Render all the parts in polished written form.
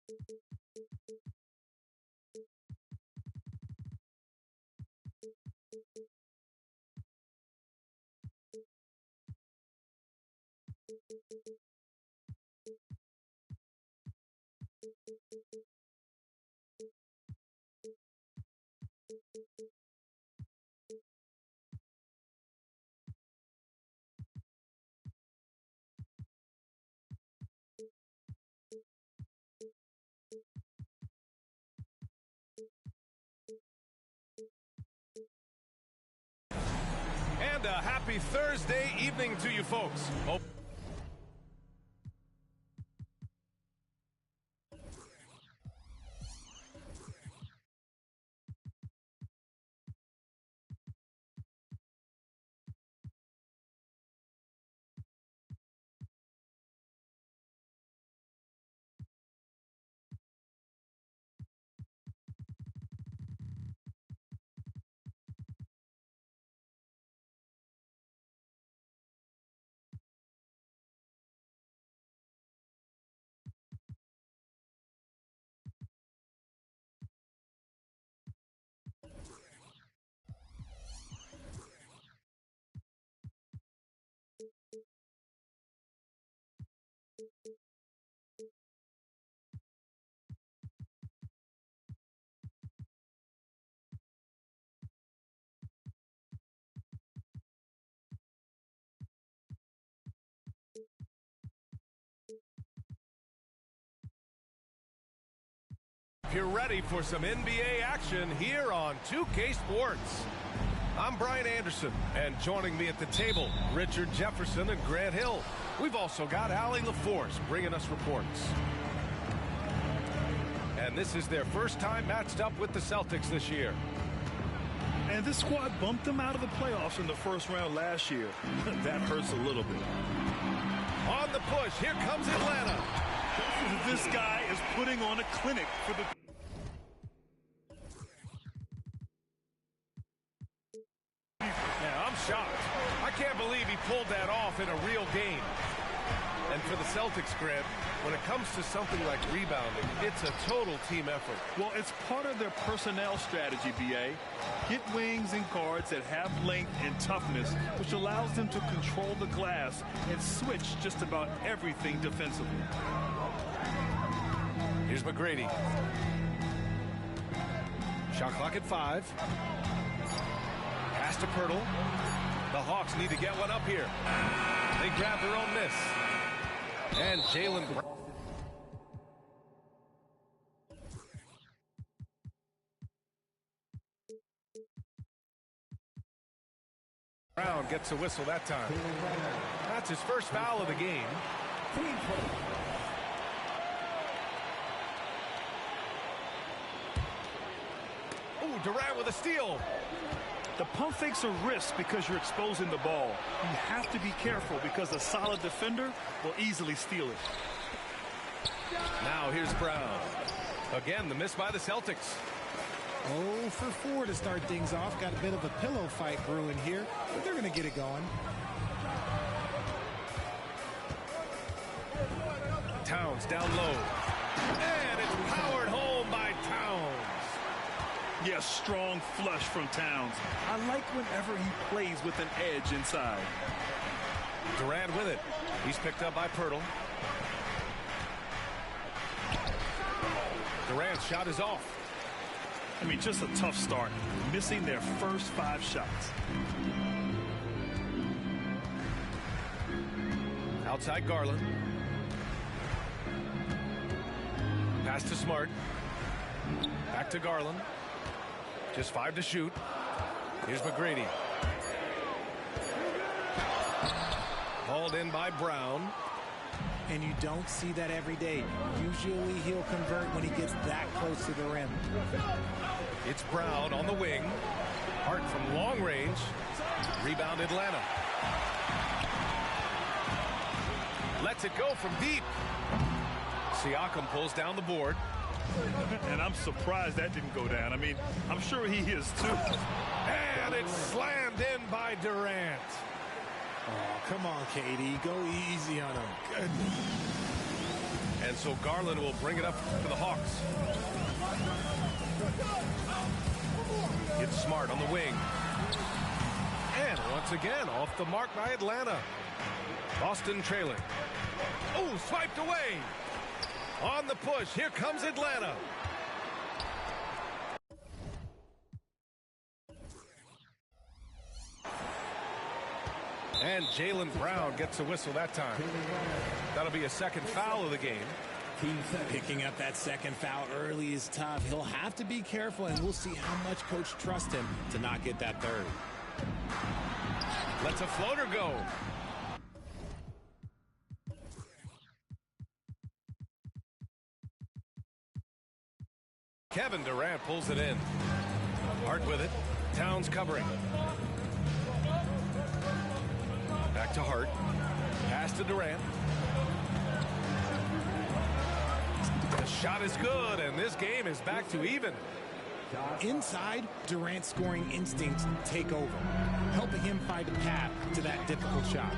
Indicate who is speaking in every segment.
Speaker 1: And a happy Thursday evening to you folks. If you're ready for some NBA action here on 2K Sports. I'm Brian Anderson, and joining me at the table, Richard Jefferson and Grant Hill. We've also got Allie LaForce bringing us reports. And this is their first time matched up with the Celtics this year.
Speaker 2: And this squad bumped them out of the playoffs in the first round last year. That hurts a little bit.
Speaker 1: On the push, here comes Atlanta.
Speaker 2: This guy is putting on a clinic for the...
Speaker 1: Yeah, I'm shocked. I can't believe he pulled that off in a real game. And for the Celtics, Grant, when it comes to something like rebounding, it's a total team effort.
Speaker 2: Well, it's part of their personnel strategy, B.A. Get wings and guards that have length and toughness, which allows them to control the glass and switch just about everything defensively.
Speaker 1: Here's McGrady. Shot clock at 5. Pass to Pirtle. The Hawks need to get one up here. They grab their own miss. And Jalen Brown gets a whistle that time. That's his first foul of the game. Ooh, Durant with a steal.
Speaker 2: The pump fake's a risk because you're exposing the ball. You have to be careful because a solid defender will easily steal it.
Speaker 1: Now here's Brown. Again, the miss by the Celtics.
Speaker 3: 0 for 4 to start things off. Got a bit of a pillow fight brewing here, but they're going to get it going.
Speaker 1: Towns down low. And it's powered home by Towns.
Speaker 2: Yes, strong flush from Towns. I like whenever he plays with an edge inside.
Speaker 1: Durant with it. He's picked up by Pirtle. Durant's shot is off.
Speaker 2: I mean, just a tough start. Missing their first 5 shots.
Speaker 1: Outside Garland. Pass to Smart. Back to Garland. Just 5 to shoot. Here's McGrady. Hauled in by Brown.
Speaker 3: And you don't see that every day. Usually he'll convert when he gets that close to the rim.
Speaker 1: It's Brown on the wing. Hart from long range. Rebound Atlanta. Lets it go from deep. Siakam pulls down the board.
Speaker 2: And I'm surprised that didn't go down. I mean, I'm sure he is too.
Speaker 1: And it's slammed in by Durant.
Speaker 3: Oh, come on, KD. Go easy on him. Good.
Speaker 1: And so Garland will bring it up for the Hawks. It's Smart on the wing. And once again, off the mark by Atlanta. Boston trailing. Oh, swiped away. On the push, here comes Atlanta. And Jaylen Brown gets a whistle that time. That'll be a second foul of the game.
Speaker 3: Picking up that second foul early is tough. He'll have to be careful, and we'll see how much coach trusts him to not get that third.
Speaker 1: Lets a floater go. Kevin Durant pulls it in. Hart with it. Towns covering. Back to Hart. Pass to Durant. The shot is good, and this game is back to even.
Speaker 3: Inside, Durant's scoring instincts take over, helping him find a path to that difficult shot.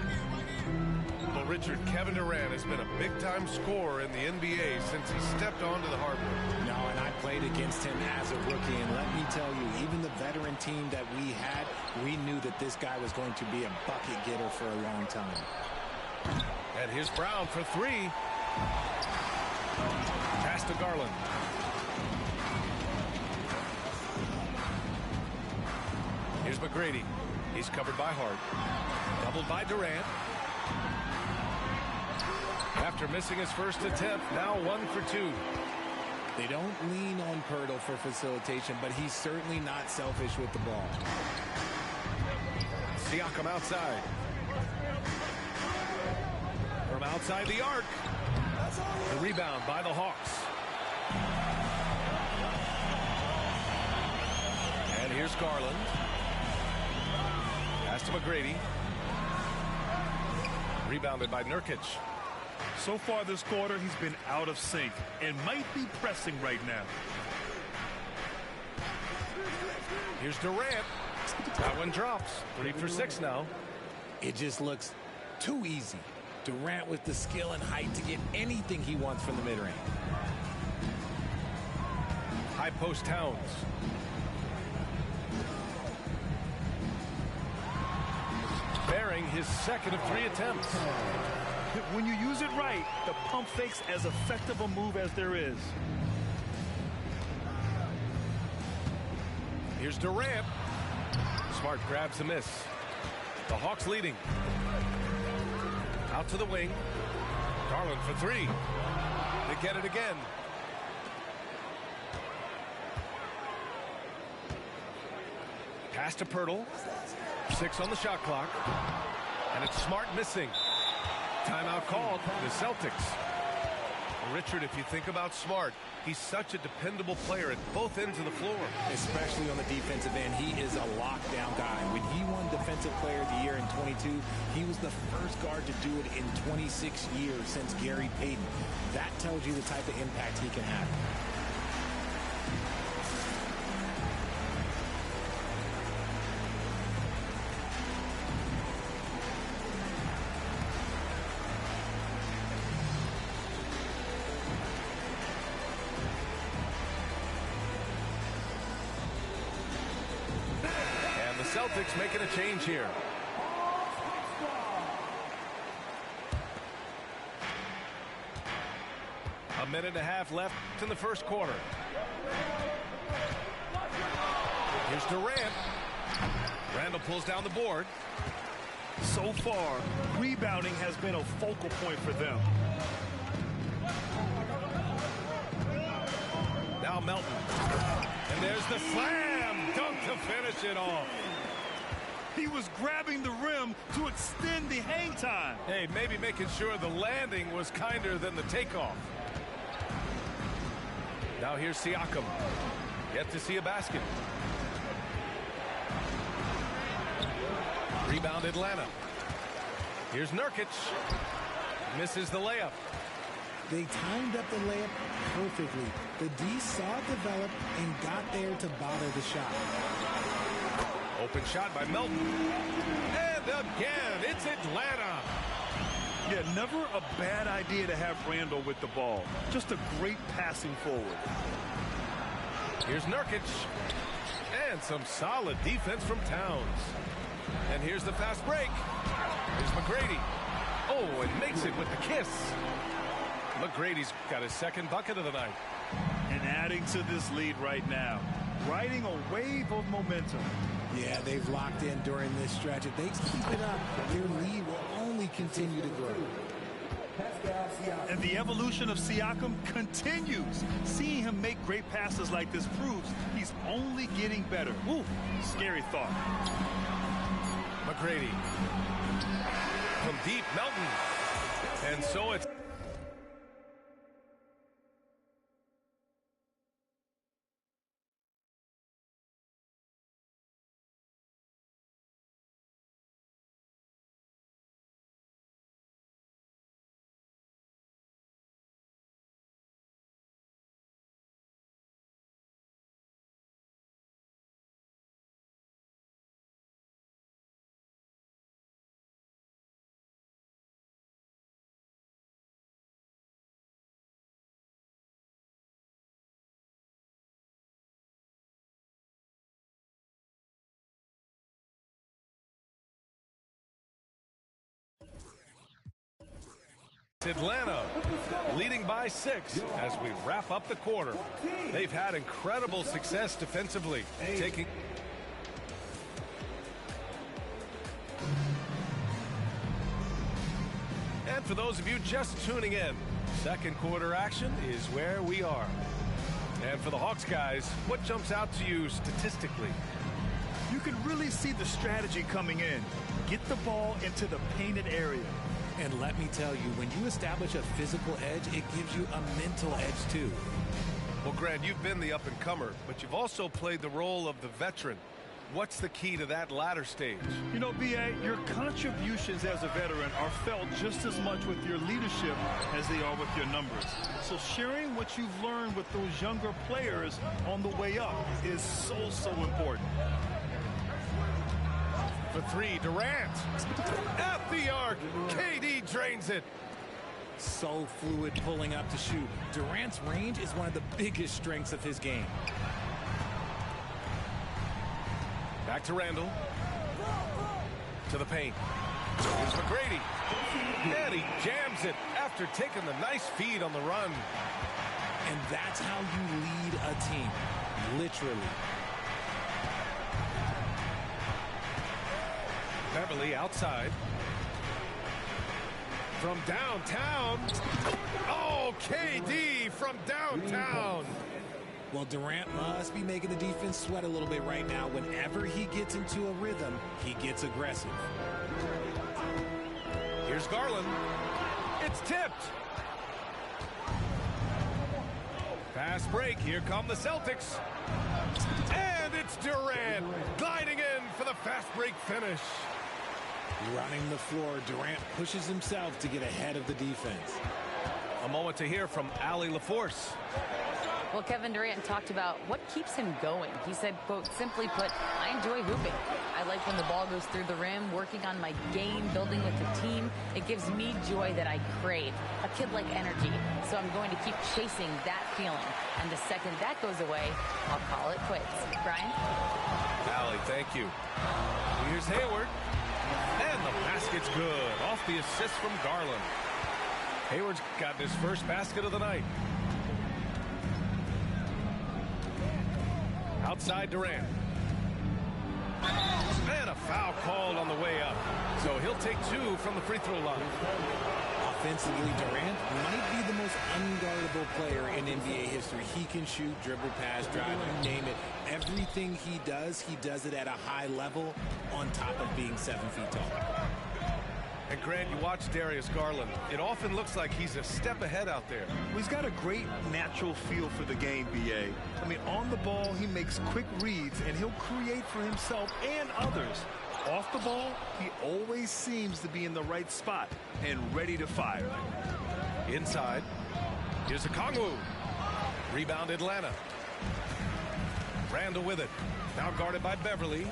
Speaker 1: Well, Richard, Kevin Durant has been a big-time scorer in the NBA since he stepped onto the hardwood.
Speaker 3: No, and I played against him as a rookie, and let me tell you, even the veteran team that we had, we knew that this guy was going to be a bucket getter for a long time.
Speaker 1: And here's Brown for three. Pass to Garland. Here's McGrady. He's covered by Hart. Doubled by Durant. After missing his first attempt, now 1 for 2.
Speaker 3: They don't lean on Pirtle for facilitation, but he's certainly not selfish with the ball.
Speaker 1: Siakam outside. From outside the arc. The rebound by the Hawks. And here's Garland. Pass to McGrady. Rebounded by Nurkic.
Speaker 2: So far this quarter, he's been out of sync and might be pressing right now.
Speaker 1: Here's Durant. That one drops. 3 for 6 now.
Speaker 3: It just looks too easy. Durant with the skill and height to get anything he wants from the mid-range.
Speaker 1: High post Towns. Bearing his second of 3 attempts.
Speaker 2: When you use it right, the pump fake's as effective a move as there is.
Speaker 1: Here's Durant. Smart grabs a miss. The Hawks leading. Out to the wing. Garland for 3. They get it again. Pass to Pirtle. 6 on the shot clock. And it's Smart missing. Timeout called. The Celtics. Richard, if you think about Smart, he's such a dependable player at both ends of the floor.
Speaker 3: Especially on the defensive end, he is a lockdown guy. When he won Defensive Player of the Year in 22, he was the first guard to do it in 26 years since Gary Payton. That tells you the type of impact he can have.
Speaker 1: Celtics making a change here. A minute and a half left in the first quarter. Here's Durant. Randall pulls down the board.
Speaker 2: So far, rebounding has been a focal point for them.
Speaker 1: Now Melton. And there's the slam dunk to finish it off.
Speaker 2: He was grabbing the rim to extend the hang time.
Speaker 1: Hey, maybe making sure the landing was kinder than the takeoff. Now here's Siakam. Yet to see a basket. Rebound Atlanta. Here's Nurkic. Misses the layup.
Speaker 3: They timed up the layup perfectly. The D saw it develop and got there to bother the shot.
Speaker 1: Open shot by Melton. And again, it's Atlanta.
Speaker 2: Yeah, never a bad idea to have Randall with the ball. Just a great passing forward.
Speaker 1: Here's Nurkic. And some solid defense from Towns. And here's the fast break. Here's McGrady. Oh, and makes it with the kiss. McGrady's got his second bucket of the night.
Speaker 2: And adding to this lead right now. Riding a wave of momentum.
Speaker 3: Yeah, they've locked in during this stretch. If they keep it up, their lead will only continue to grow.
Speaker 2: And the evolution of Siakam continues. Seeing him make great passes like this proves he's only getting better. Ooh, scary thought.
Speaker 1: McGrady from deep, Melton. And so it's Atlanta leading by 6 as we wrap up the quarter. They've had incredible success defensively, taking. And for those of you just tuning in, second quarter action is where we are. And for the Hawks guys, what jumps out to you statistically?
Speaker 2: You can really see the strategy coming in. Get the ball into the painted area.
Speaker 3: And let me tell you, when you establish a physical edge, it gives you a mental edge too.
Speaker 1: Well, Grant, you've been the up-and-comer, but you've also played the role of the veteran. What's the key to that latter stage?
Speaker 2: You know, B.A., your contributions as a veteran are felt just as much with your leadership as they are with your numbers. So sharing what you've learned with those younger players on the way up is so important.
Speaker 1: For 3, Durant. At the arc. KD drains it.
Speaker 3: So fluid pulling up to shoot. Durant's range is one of the biggest strengths of his game.
Speaker 1: Back to Randall. To the paint. Here's McGrady. And he jams it after taking the nice feed on the run.
Speaker 3: And that's how you lead a team. Literally.
Speaker 1: Beverly outside. From downtown. Oh, KD from downtown.
Speaker 3: Well, Durant must be making the defense sweat a little bit right now. Whenever he gets into a rhythm, he gets aggressive.
Speaker 1: Here's Garland. It's tipped. Fast break. Here come the Celtics. And it's Durant gliding in for the fast break finish.
Speaker 3: Running the floor, Durant pushes himself to get ahead of the defense.
Speaker 1: A moment to hear from Allie LaForce.
Speaker 4: Well, Kevin Durant talked about what keeps him going. He said, quote, simply put, I enjoy hooping. I like when the ball goes through the rim, working on my game, building with the team. It gives me joy that I crave, a kid-like energy. So I'm going to keep chasing that feeling. And the second that goes away, I'll call it quits. Brian?
Speaker 1: Allie, thank you. Here's Hayward. And the basket's good. Off the assist from Garland. Hayward's gotten his first basket of the night. Outside Durant. And a foul called on the way up. So he'll take 2 from the free throw line.
Speaker 3: Offensively, Durant might be the most unguardable player in NBA history. He can shoot, dribble, pass, drive, you name it. Everything he does it at a high level on top of being 7 feet tall.
Speaker 1: And Grant, you watch Darius Garland. It often looks like he's a step ahead out there.
Speaker 2: Well, he's got a great natural feel for the game, B.A. I mean, on the ball, he makes quick reads, and he'll create for himself and others. Off the ball, he always seems to be in the right spot and ready to fire.
Speaker 1: Inside. Here's a Kongwu. Rebound Atlanta. Randall with it. Now guarded by Beverly.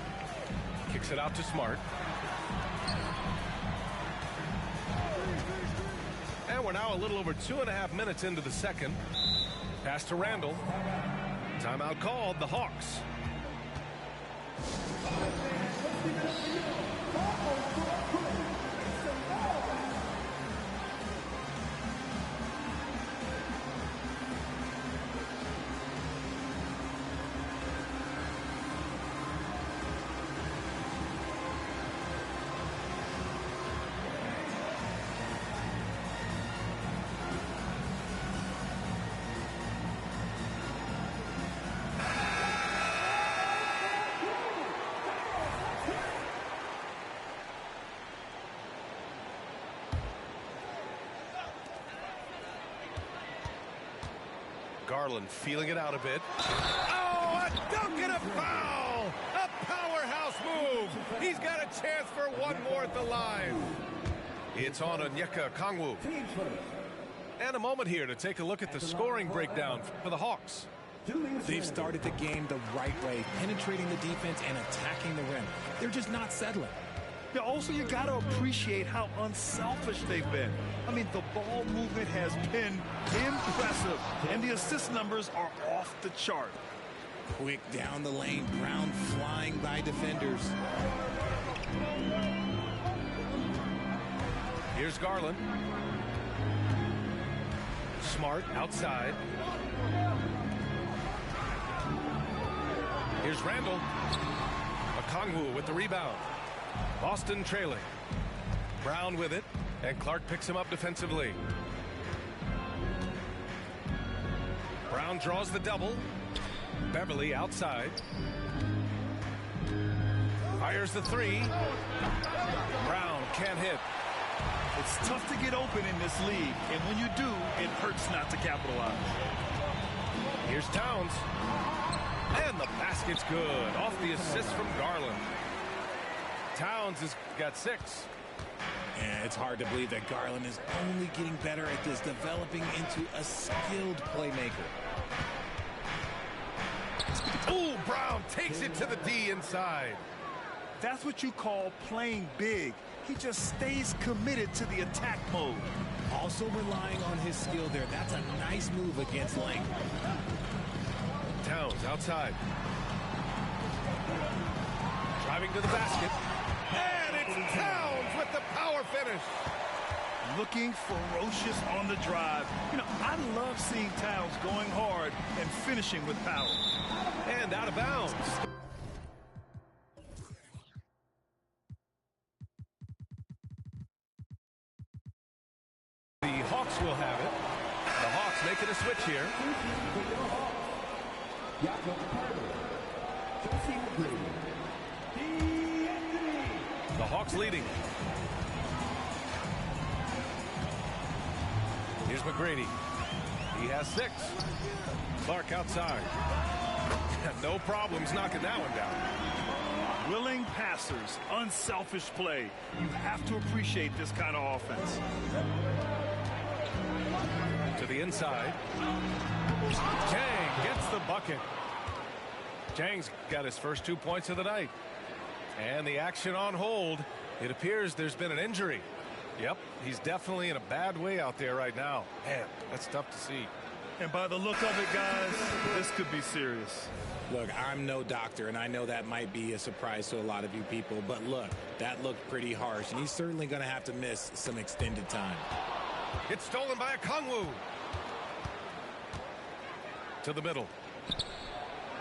Speaker 1: Kicks it out to Smart. And we're now a little over 2.5 minutes into the second. Pass to Randall. Timeout called, the Hawks. Garland feeling it out a bit. Oh, a dunk and a foul! A powerhouse move! He's got a chance for one more at the line. It's on Onyeka Okongwu. And a moment here to take a look at the scoring breakdown for the Hawks.
Speaker 3: They've started the game the right way, penetrating the defense and attacking the rim. They're just not settling.
Speaker 2: Yeah, also, you got to appreciate how unselfish they've been. I mean, the ball movement has been impressive, and the assist numbers are off the chart.
Speaker 3: Quick down the lane, Brown flying by defenders.
Speaker 1: Here's Garland. Smart outside. Here's Randall. Okongwu with the rebound. Boston trailing. Brown with it, and Clark picks him up defensively. Brown draws the double. Beverly outside. Fires the three. Brown can't hit.
Speaker 2: It's tough to get open in this league, and when you do, it hurts not to capitalize.
Speaker 1: Here's Towns. And the basket's good. Off the assist from Garland. Towns has got 6.
Speaker 3: And it's hard to believe that Garland is only getting better at this, developing into a skilled playmaker.
Speaker 1: Ooh, Brown takes it to the D inside.
Speaker 2: That's what you call playing big. He just stays committed to the attack mode.
Speaker 3: Also relying on his skill there. That's a nice move against length.
Speaker 1: Towns outside. Driving to the basket. And it's Towns with the power finish.
Speaker 2: Looking ferocious on the drive. You know, I love seeing Towns going hard and finishing with power.
Speaker 1: And out of bounds. The Hawks will have it. The Hawks making a switch here. The Hawks leading. Here's McGrady. He has 6. Clark outside. No problems knocking that one down.
Speaker 2: Willing passers, unselfish play. You have to appreciate this kind of offense.
Speaker 1: To the inside. Chang gets the bucket. Chang's got his first 2 points of the night. And the action on hold. It appears there's been an injury. Yep, he's definitely in a bad way out there right now. Man, that's tough to see.
Speaker 2: And by the look of it, guys, this could be serious.
Speaker 3: Look, I'm no doctor, and I know that might be a surprise to a lot of you people, but look, that looked pretty harsh, and he's certainly going to have to miss some extended time.
Speaker 1: It's stolen by Okongwu. To the middle.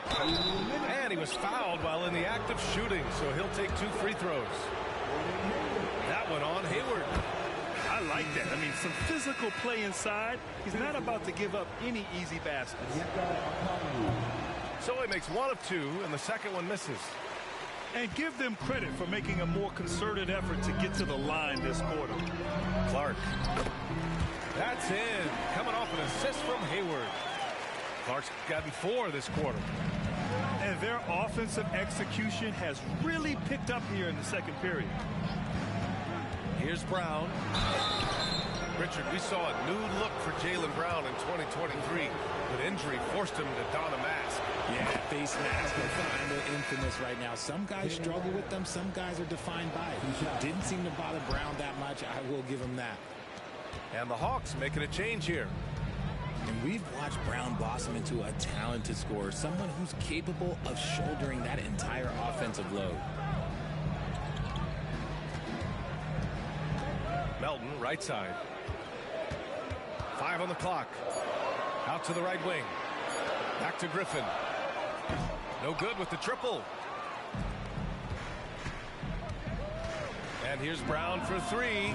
Speaker 1: And he was fouled while in the act of shooting, so he'll take 2 free throws. That one on Hayward.
Speaker 2: I like that. I mean, some physical play inside. He's not about to give up any easy baskets.
Speaker 1: So he makes 1 of 2, and the second one misses.
Speaker 2: And give them credit for making a more concerted effort to get to the line this quarter.
Speaker 1: Clark. That's in. Coming off an assist from Hayward. Clark's gotten 4 this quarter.
Speaker 2: And their offensive execution has really picked up here in the second period.
Speaker 1: Here's Brown. Richard, we saw a new look for Jaylen Brown in 2023, but injury forced him to don a mask.
Speaker 3: Yeah, face mask are kind of infamous right now. Some guys struggle with them. Some guys are defined by it. Didn't seem to bother Brown that much. I will give him that.
Speaker 1: And the Hawks making a change here.
Speaker 3: And we've watched Brown blossom into a talented scorer, someone who's capable of shouldering that entire offensive load.
Speaker 1: Melton, right side. 5 on the clock. Out to the right wing. Back to Griffin. No good with the triple. And here's Brown for 3.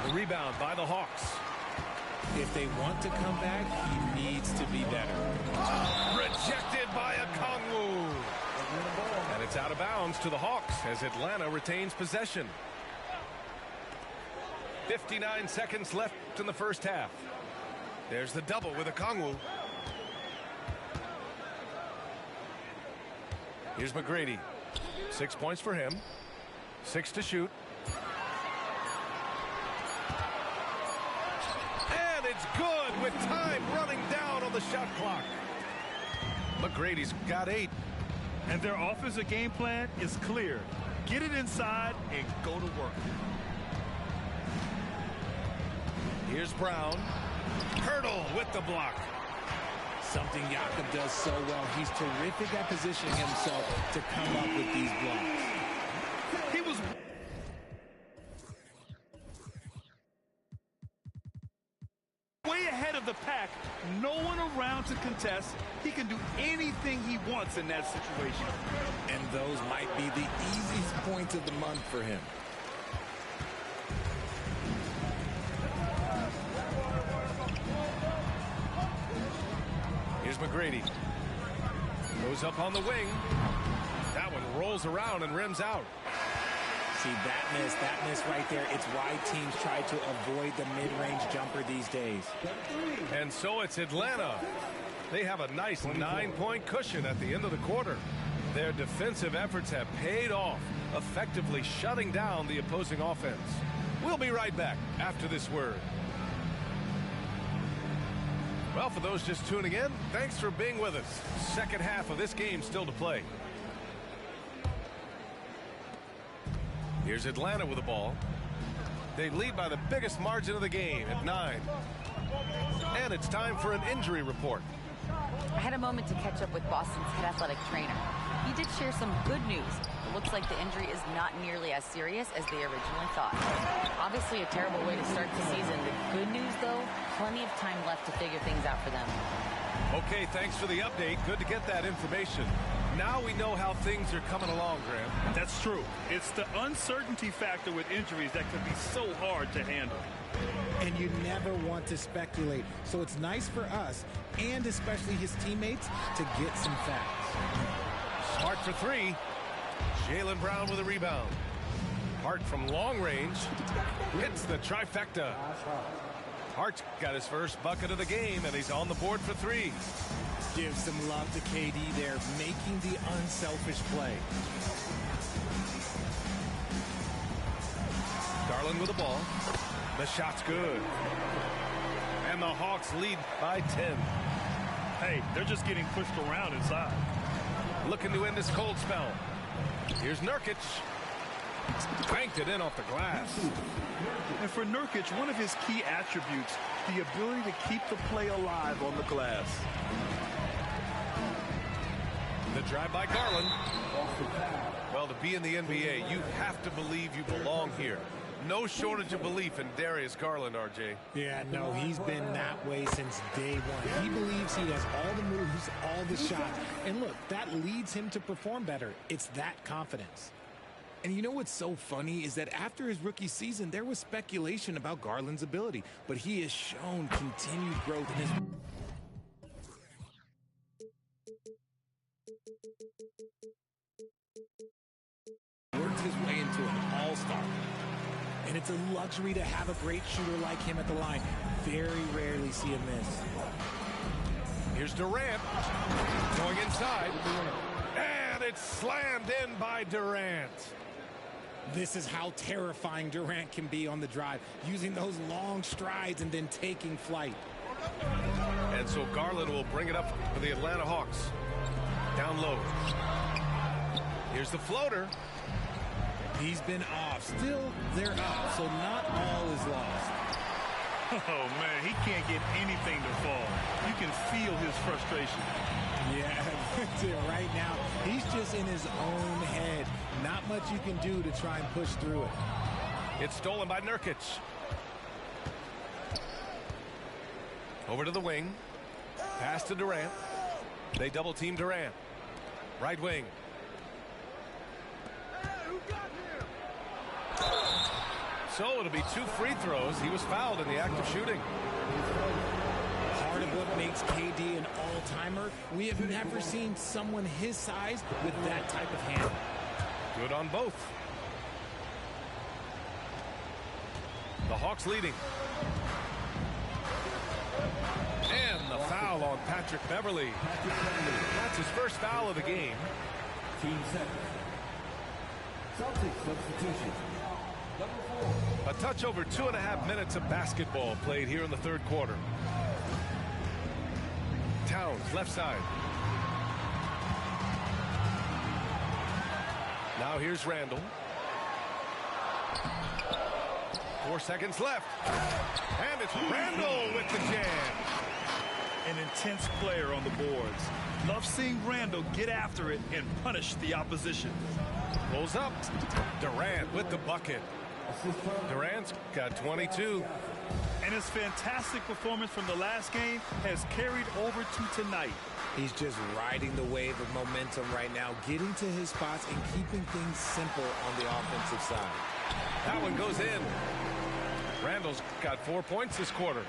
Speaker 1: The rebound by the Hawks.
Speaker 3: If they want to come back, he needs to be better.
Speaker 1: Rejected by Okongwu. And it's out of bounds to the Hawks as Atlanta retains possession. 59 seconds left in the first half. There's the double with Okongwu. Here's McGrady. 6 points for him. 6 to shoot. And it's good with time running down on the shot clock. McGrady's got 8.
Speaker 2: And their offensive game plan is clear. Get it inside and go to work.
Speaker 1: Here's Brown. Hurdle with the block.
Speaker 3: Something Jakob does so well. He's terrific at positioning himself to come up with these blocks.
Speaker 2: He was way ahead of the pack. No one around to contest. He can do anything he wants in that situation.
Speaker 3: And those might be the easiest points of the month for him.
Speaker 1: Here's McGrady. Goes up on the wing. That one rolls around and rims out.
Speaker 3: See, that miss right there. It's why teams try to avoid the mid-range jumper these days.
Speaker 1: And so it's Atlanta. They have a nice 9-point cushion at the end of the quarter. Their defensive efforts have paid off, effectively shutting down the opposing offense. We'll be right back after this word. Well, for those just tuning in, thanks for being with us. Second half of this game still to play. Here's Atlanta with the ball. They lead by the biggest margin of the game at 9. And it's time for an injury report.
Speaker 4: I had a moment to catch up with Boston's head athletic trainer. He did share some good news. It looks like the injury is not nearly as serious as they originally thought. Obviously a terrible way to start the season. The good news, though, plenty of time left to figure things out for them.
Speaker 1: Okay, thanks for the update. Good to get that information. Now we know how things are coming along, Graham.
Speaker 2: That's true. It's the uncertainty factor with injuries that can be so hard to handle.
Speaker 3: And you never want to speculate. So it's nice for us, and especially his teammates, to get some facts.
Speaker 1: Smart for 3. Jaylen Brown with a rebound. Hart from long range hits the trifecta. Hart's got his first bucket of the game, and he's on the board for 3.
Speaker 3: Give some love to KD there, making the unselfish play.
Speaker 1: Garland with the ball. The shot's good. And the Hawks lead by 10.
Speaker 2: Hey, they're just getting pushed around inside.
Speaker 1: Looking to end this cold spell. Here's Nurkic. Banked it in off the glass.
Speaker 2: And for Nurkic, one of his key attributes, the ability to keep the play alive on the glass.
Speaker 1: The drive by Garland. Well, to be in the NBA, you have to believe you belong here. No shortage of belief in Darius Garland, RJ.
Speaker 3: Yeah, no, he's been that way since day one. He believes he has all the moves, all the shots. And look, that leads him to perform better. It's that confidence. And you know what's so funny is that after his rookie season, there was speculation about Garland's ability. But he has shown continued growth in his... worked his way into an all-star. And it's a luxury to have a great shooter like him at the line. Very rarely see a miss.
Speaker 1: Here's Durant going inside. And it's slammed in by Durant.
Speaker 3: This is how terrifying Durant can be on the drive, using those long strides and then taking flight.
Speaker 1: And so Garland will bring it up for the Atlanta Hawks. Down low. Here's the floater.
Speaker 3: He's been off. Still, they're up, so not all is lost.
Speaker 2: Oh, man, he can't get anything to fall. You can feel his frustration.
Speaker 3: Yeah, right now, he's just in his own head. Not much you can do to try and push through it.
Speaker 1: It's stolen by Nurkic. Over to the wing. Pass to Durant. They double team Durant. Right wing. So it'll be 2 free throws. He was fouled in the act of shooting.
Speaker 3: Part of what makes KD an all-timer, we have never seen someone his size with that type of hand.
Speaker 1: Good on both. The Hawks leading. And the foul on Patrick Beverley. That's his first foul of the game.
Speaker 5: Team 7. Celtics substitution.
Speaker 1: A touch over 2.5 minutes of basketball played here in the third quarter. Towns, left side. Now here's Randall. 4 seconds left. And it's Randall with the jam.
Speaker 2: An intense player on the boards. Love seeing Randall get after it and punish the opposition.
Speaker 1: Pulls up. Durant with the bucket. Durant's got 22.
Speaker 2: And his fantastic performance from the last game has carried over to tonight.
Speaker 3: He's just riding the wave of momentum right now, getting to his spots and keeping things simple on the offensive side.
Speaker 1: That one goes in. Randall's got 4 points this quarter.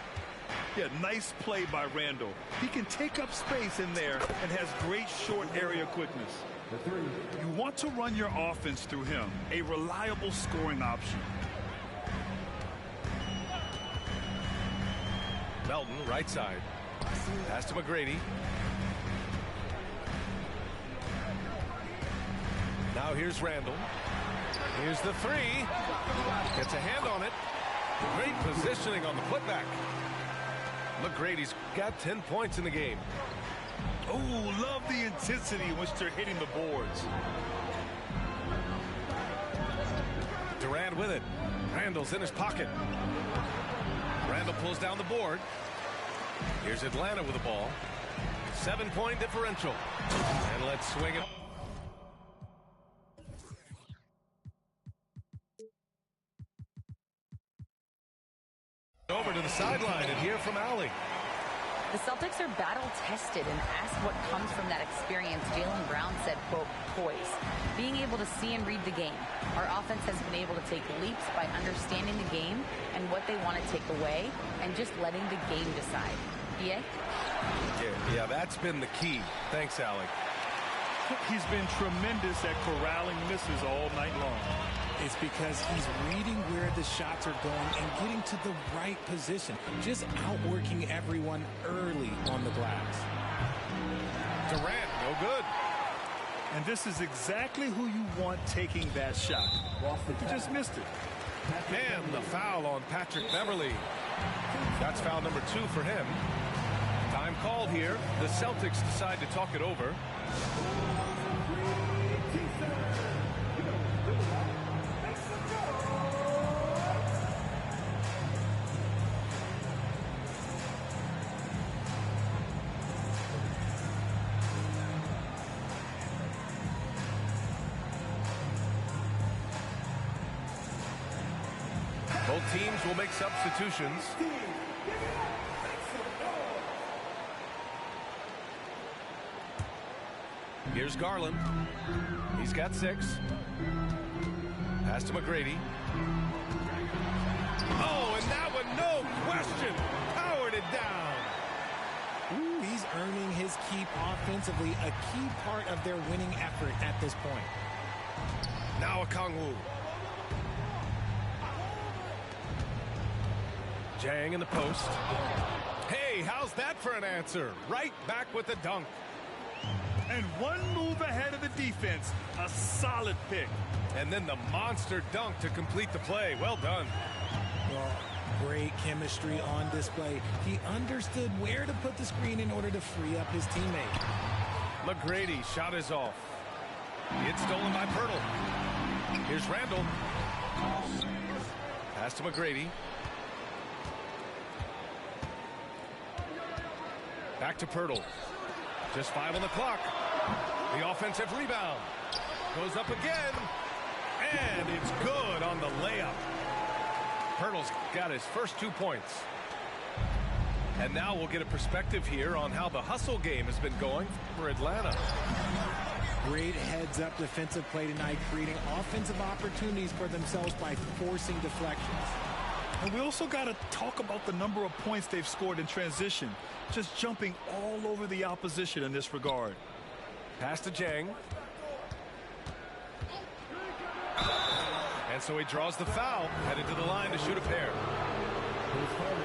Speaker 2: Yeah, nice play by Randall. He can take up space in there and has great short area quickness. You want to run your offense through him, a reliable scoring option.
Speaker 1: Melton, right side. Pass to McGrady. Now here's Randall. Here's the 3. Gets a hand on it. Great positioning on the putback. McGrady's got 10 points in the game.
Speaker 2: Oh, love the intensity in which they're hitting the boards.
Speaker 1: Durant with it. Randall's in his pocket. Randall pulls down the board. Here's Atlanta with the ball. 7-point differential. And let's swing it. Over to the sideline and hear from Allie.
Speaker 4: The Celtics are battle-tested, and asked what comes from that experience, Jaylen Brown said, quote, poise. Being able to see and read the game. Our offense has been able to take leaps by understanding the game and what they want to take away and just letting the game decide. BA?
Speaker 1: Yeah, that's been the key. Thanks, Allie.
Speaker 2: He's been tremendous at corralling misses all night long.
Speaker 3: It's because he's reading where the shots are going and getting to the right position. Just outworking everyone early on the glass.
Speaker 1: Durant, no good.
Speaker 2: And this is exactly who you want taking that shot. He just missed it.
Speaker 1: And the foul on Patrick Beverley. That's foul number 2 for him. Time called here. The Celtics decide to talk it over. Both teams will make substitutions. Here's Garland. He's got 6. Pass to McGrady. Oh, and that one, no question, powered it down.
Speaker 3: Ooh, he's earning his keep offensively, a key part of their winning effort at this point.
Speaker 1: Now Okongwu. Jang in the post. Hey, how's that for an answer? Right back with the dunk.
Speaker 2: And one move ahead of the defense. A solid pick.
Speaker 1: And then the monster dunk to complete the play. Well done.
Speaker 3: Well, great chemistry on display. He understood where to put the screen in order to free up his teammate.
Speaker 1: McGrady shot is off. It's stolen by Pirtle. Here's Randall. Pass to McGrady. Back to Pirtle. Just 5 on the clock. The offensive rebound. Goes up again. And it's good on the layup. Pirtle's got his first 2 points. And now we'll get a perspective here on how the hustle game has been going for Atlanta.
Speaker 3: Great heads-up defensive play tonight, creating offensive opportunities for themselves by forcing deflections.
Speaker 2: And we also got to talk about the number of points they've scored in transition, just jumping all over the opposition in this regard.
Speaker 1: Pass to Jang. And so he draws the foul, headed to the line to shoot a pair.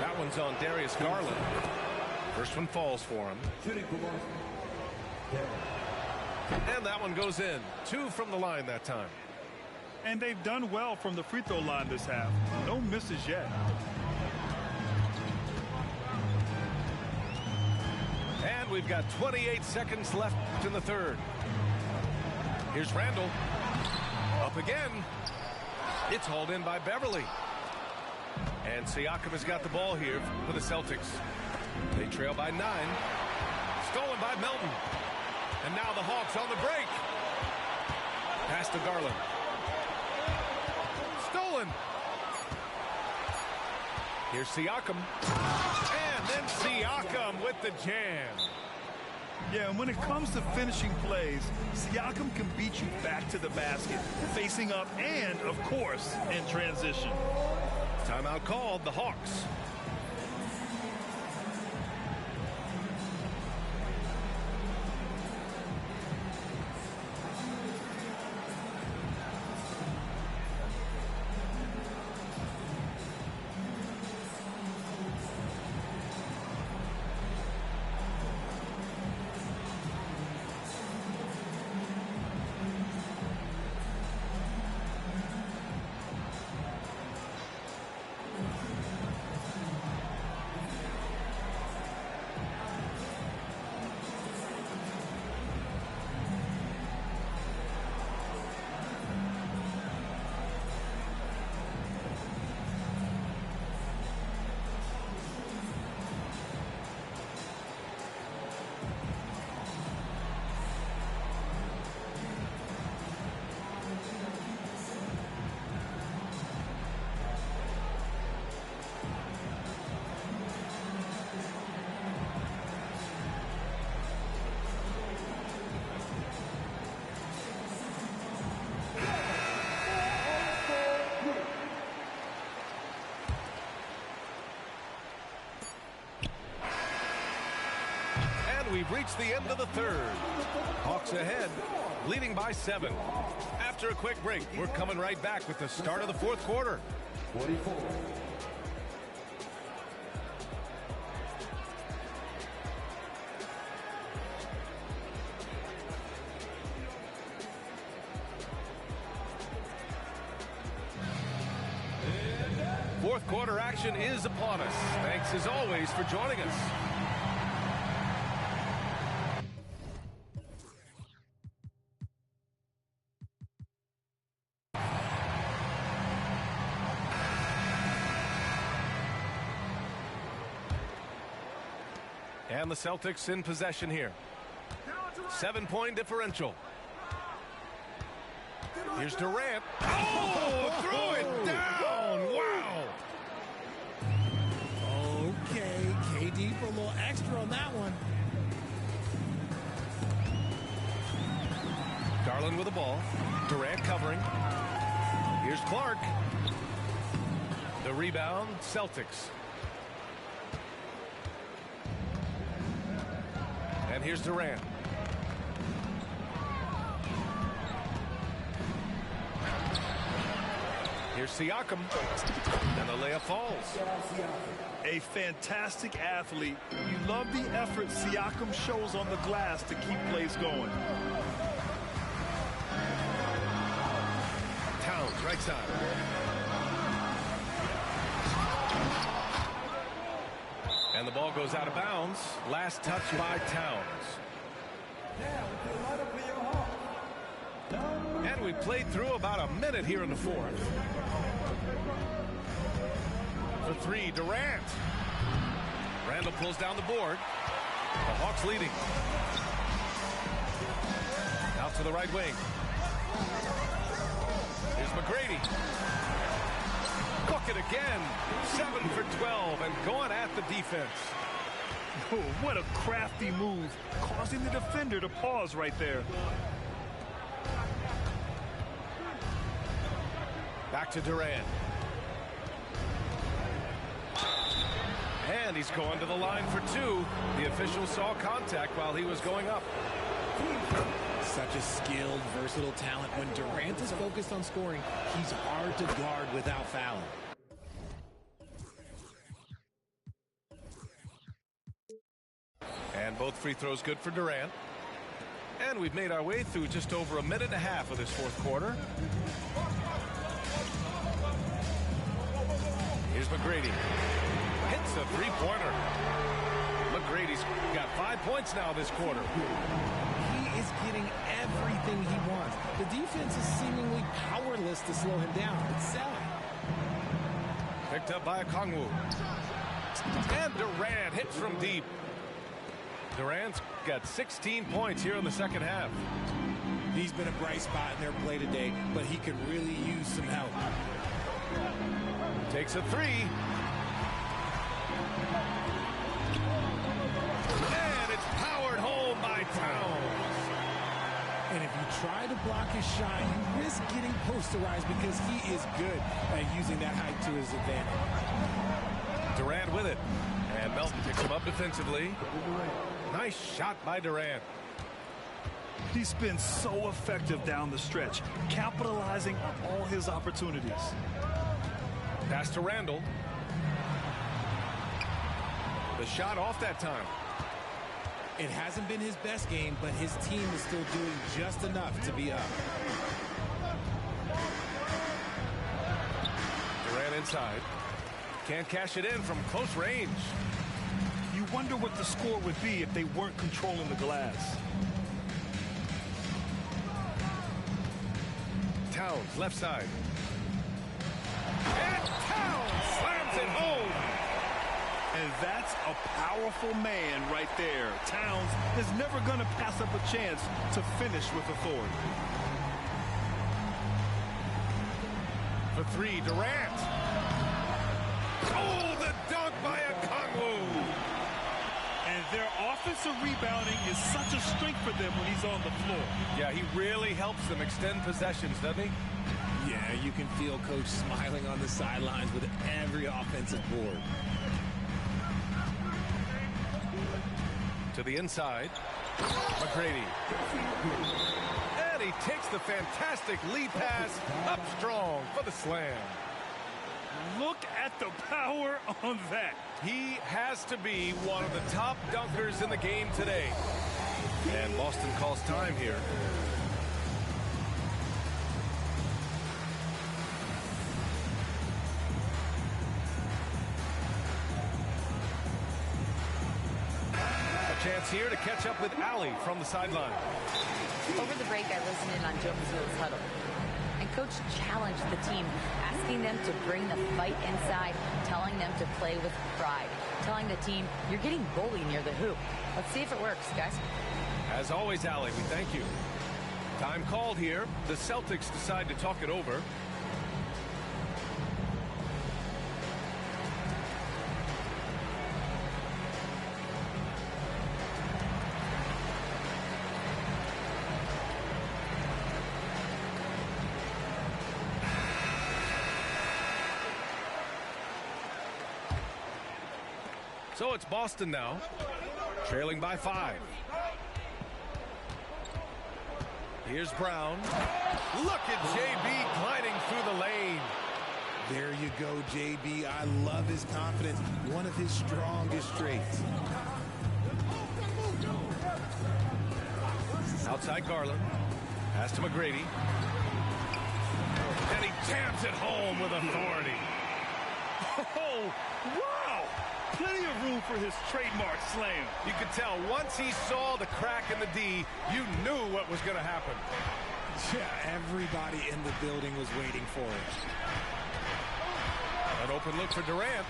Speaker 1: That one's on Darius Garland. First one falls for him. And that one goes in. 2 from the line that time.
Speaker 2: And they've done well from the free throw line this half. No misses yet.
Speaker 1: And we've got 28 seconds left in the third. Here's Randall. Up again. It's hauled in by Beverly. And Siakam has got the ball here for the Celtics. They trail by 9. Stolen by Melton. And now the Hawks on the break. Pass to Garland. Stolen. Here's Siakam. And then Siakam with the jam.
Speaker 2: Yeah, and when it comes to finishing plays, Siakam can beat you back to the basket, facing up and, of course, in transition.
Speaker 1: Timeout called, the Hawks. We've reached the end of the third. Hawks ahead, leading by 7. After a quick break, we're coming right back with the start of the fourth quarter.
Speaker 5: 44.
Speaker 1: Fourth quarter action is upon us. Thanks as always for joining us. And the Celtics in possession here. 7-point differential. Here's Durant. Oh, threw it down. Wow.
Speaker 3: Okay, KD for a little extra on that one.
Speaker 1: Garland with the ball. Durant covering. Here's Clark. The rebound, Celtics. And here's Durant. Here's Siakam. And the layup falls.
Speaker 2: A fantastic athlete. You love the effort Siakam shows on the glass to keep plays going.
Speaker 1: Towns, right side. And the ball goes out of bounds. Last touch by Towns. And we played through about a minute here in the fourth. For 3, Durant. Randall pulls down the board. The Hawks leading. Out to the right wing. Here's McGrady. Bucket again. 7 for 12 and going at the defense.
Speaker 2: Oh, what a crafty move, causing the defender to pause right there.
Speaker 1: Back to Durant. And he's going to the line for two. The official saw contact while he was going up.
Speaker 3: Such a skilled, versatile talent. When Durant is focused on scoring, he's hard to guard without fouling.
Speaker 1: And both free throws good for Durant. And we've made our way through just over a minute and a half of this fourth quarter. Here's McGrady. Hits a three-pointer. McGrady's got 5 points now this quarter.
Speaker 3: He is getting everything he wants. The defense is seemingly powerless to slow him down. It's selling.
Speaker 1: Picked up by Okongwu. And Durant hits from deep. Durant's got 16 points here in the second half.
Speaker 3: He's been a bright spot in their play today, but he could really use some help.
Speaker 1: Takes a three. And it's powered home by Towns.
Speaker 3: And if you try to block his shot, you risk getting posterized because he is good at using that height to his advantage.
Speaker 1: Durant with it. And Melton picks him up defensively. Nice shot by Durant.
Speaker 2: He's been so effective down the stretch, capitalizing on all his opportunities.
Speaker 1: Pass to Randall. The shot off that time.
Speaker 3: It hasn't been his best game, but his team is still doing just enough to be up.
Speaker 1: Durant inside. Can't cash it in from close range.
Speaker 2: You wonder what the score would be if they weren't controlling the glass.
Speaker 1: Towns, left side. And Towns slams it home.
Speaker 2: And that's a powerful man right there. Towns is never going to pass up a chance to finish with authority.
Speaker 1: For three, Durant. Oh, the dunk by Okongwu.
Speaker 2: And their offensive rebounding is such a strength for them when he's on the floor.
Speaker 1: Yeah, he really helps them extend possessions, doesn't he?
Speaker 3: Yeah, you can feel Coach smiling on the sidelines with every offensive board.
Speaker 1: To the inside. McGrady. And he takes the fantastic lead pass up strong for the slam.
Speaker 2: Look at the power on that.
Speaker 1: He has to be one of the top dunkers in the game today. And Boston calls time here. A chance here to catch up with Allie from the sideline.
Speaker 4: Over the break, I listened in on Joe Mazzulla's huddle. And Coach challenged the team, asking them to bring the fight inside, telling them to play with pride, telling the team, you're getting bullied near the hoop. Let's see if it works, guys.
Speaker 1: As always, Allie, we thank you. Time called here. The Celtics decide to talk it over. So it's Boston now, trailing by 5. Here's Brown. Look at JB gliding through the lane.
Speaker 3: There you go, JB. I love his confidence. One of his strongest traits.
Speaker 1: Outside Garland. Pass to McGrady. And he jams it home with authority.
Speaker 2: Oh, wow! Plenty of room for his trademark slam.
Speaker 1: You could tell once he saw the crack in the D, you knew what was going to happen.
Speaker 3: Yeah, everybody in the building was waiting for it.
Speaker 1: An open look for Durant.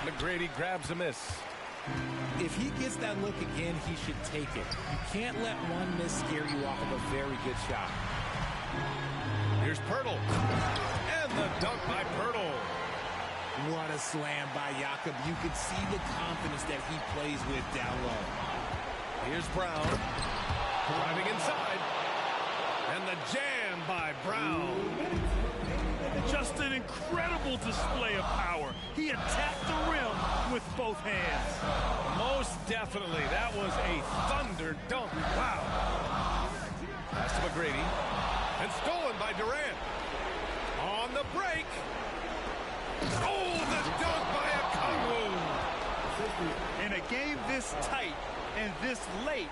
Speaker 1: McGrady grabs a miss.
Speaker 3: If he gets that look again, he should take it. You can't let one miss scare you off of a very good shot.
Speaker 1: Here's Pirtle. And the dunk by Pirtle.
Speaker 3: What a slam by Jakob. You could see the confidence that he plays with down low.
Speaker 1: Here's Brown. Driving inside. And the jam by Brown.
Speaker 2: Just an incredible display of power. He attacked the rim with both hands.
Speaker 1: Most definitely. That was a thunder dunk. Wow. Pass to McGrady. And stolen by Durant. On the break. Oh, the dunk by Okongwu.
Speaker 2: In a game this tight and this late,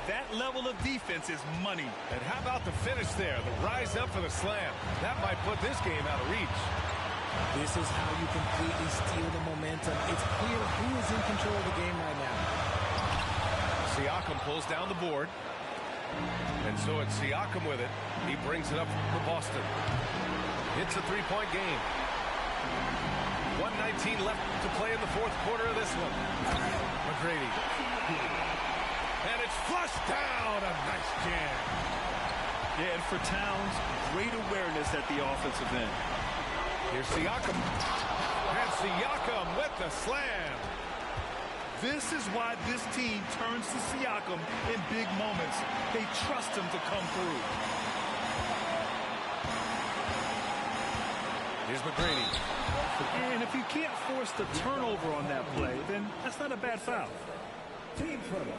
Speaker 2: that level of defense is money.
Speaker 1: And how about the finish there? The rise up for the slam. That might put this game out of reach.
Speaker 3: This is how you completely steal the momentum. It's clear who is in control of the game right now.
Speaker 1: Siakam pulls down the board. And so it's Siakam with it. He brings it up for Boston. It's a three-point game. 1:19 left to play in the fourth quarter of this one. McGrady. And it's flushed down. A nice jam.
Speaker 2: Yeah, and for Towns, great awareness at the offensive end.
Speaker 1: Here's Siakam. And Siakam with the slam.
Speaker 2: This is why this team turns to Siakam in big moments. They trust him to come through.
Speaker 1: Here's McGrady.
Speaker 2: And if you can't force the turnover on that play, then that's not a bad foul.
Speaker 5: Team first.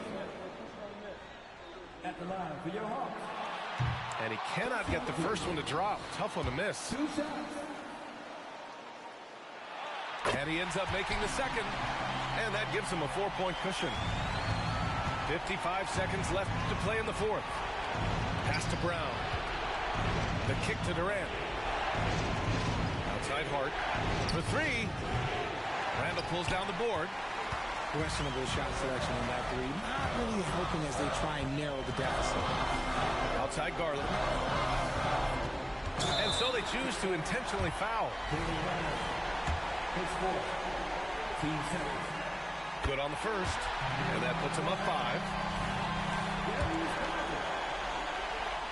Speaker 5: At the line for your Hawks.
Speaker 1: And he cannot get the first one to drop. Tough one to miss.
Speaker 5: 2 shots.
Speaker 1: And he ends up making the second. And that gives him a 4-point cushion. 55 seconds left to play in the fourth. Pass to Brown. The kick to Durant. Outside Hart. For three. Randall pulls down the board.
Speaker 3: Questionable shot selection on that three. Not really helping as they try and narrow the deficit.
Speaker 1: Outside Garland. And so they choose to intentionally foul.
Speaker 5: His fourth. Team seven.
Speaker 1: Good on the first. And that puts him up 5.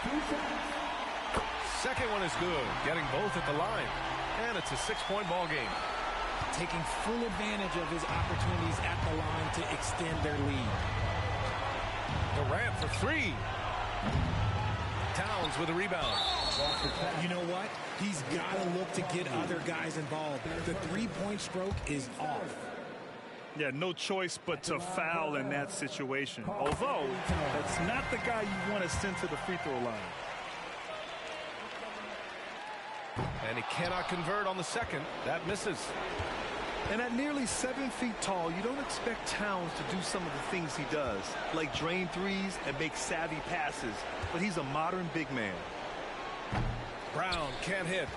Speaker 5: 2 shots.
Speaker 1: Second one is good. Getting both at the line. And it's a 6-point ball game.
Speaker 3: Taking full advantage of his opportunities at the line to extend their lead.
Speaker 1: Durant for 3. Towns with a rebound.
Speaker 3: You know what? He's got to look to get other guys involved. The three-point stroke is off.
Speaker 2: Yeah, no choice but to foul in that situation. Although, that's not the guy you want to send to the free throw line.
Speaker 1: And he cannot convert on the second. That misses.
Speaker 2: And at nearly 7 feet tall, you don't expect Towns to do some of the things he does, like drain threes and make savvy passes. But he's a modern big man.
Speaker 1: Brown can't hit.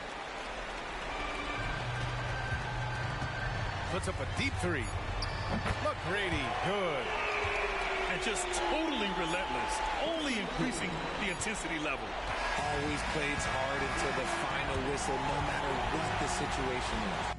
Speaker 1: Puts up a deep 3. McGrady, good.
Speaker 2: And just totally relentless, only increasing the intensity level.
Speaker 3: Always plays hard until the final whistle, no matter what the situation is.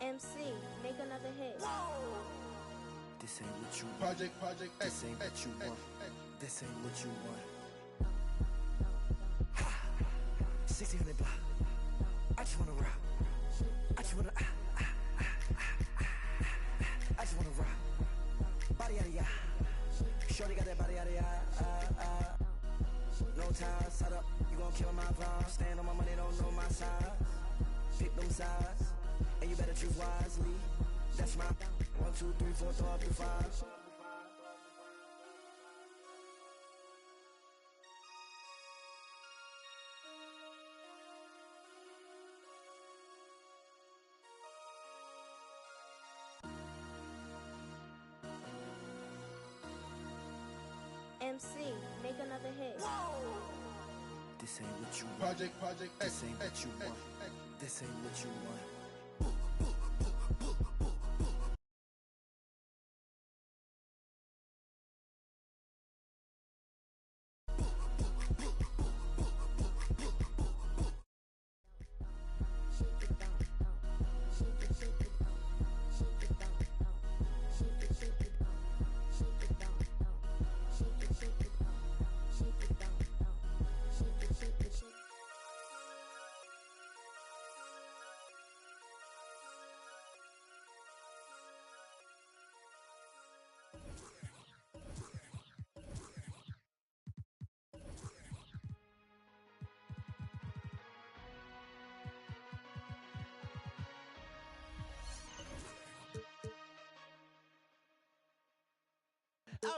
Speaker 6: MC, make another hit.
Speaker 7: This ain't what you want.
Speaker 8: Project
Speaker 7: This ain't what you want. This ain't what you want. 1600 block. I just wanna rock. I just wanna I just wanna rock. Body yada yada. Shorty got that body yada yada. No time, set up. You gon' kill my vibe. Stand on my money, don't know my size. Pick them sides, and you better choose wisely. That's my 1, 2, 3, 4, throw up your 5.
Speaker 6: MC, make another hit.
Speaker 7: This ain't what you want.
Speaker 8: Project
Speaker 7: This ain't what you want. This ain't what you want.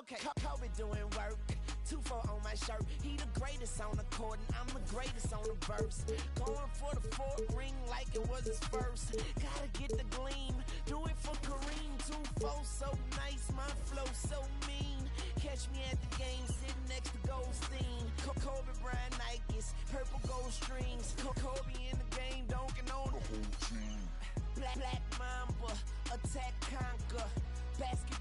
Speaker 9: Okay, Kobe doing work. 2-4 on my shirt. He the greatest on the court, and I'm the greatest on the verse. Going for the 4th ring like it was his first. Gotta get the gleam. Do it for Kareem. 2-4 so nice, my flow so mean. Catch me at the game, sitting next to Goldstein. Kobe Bryant Nikes, purple gold strings. Kobe in the game, donking on the whole team. Black Mamba, attack conquer. Basket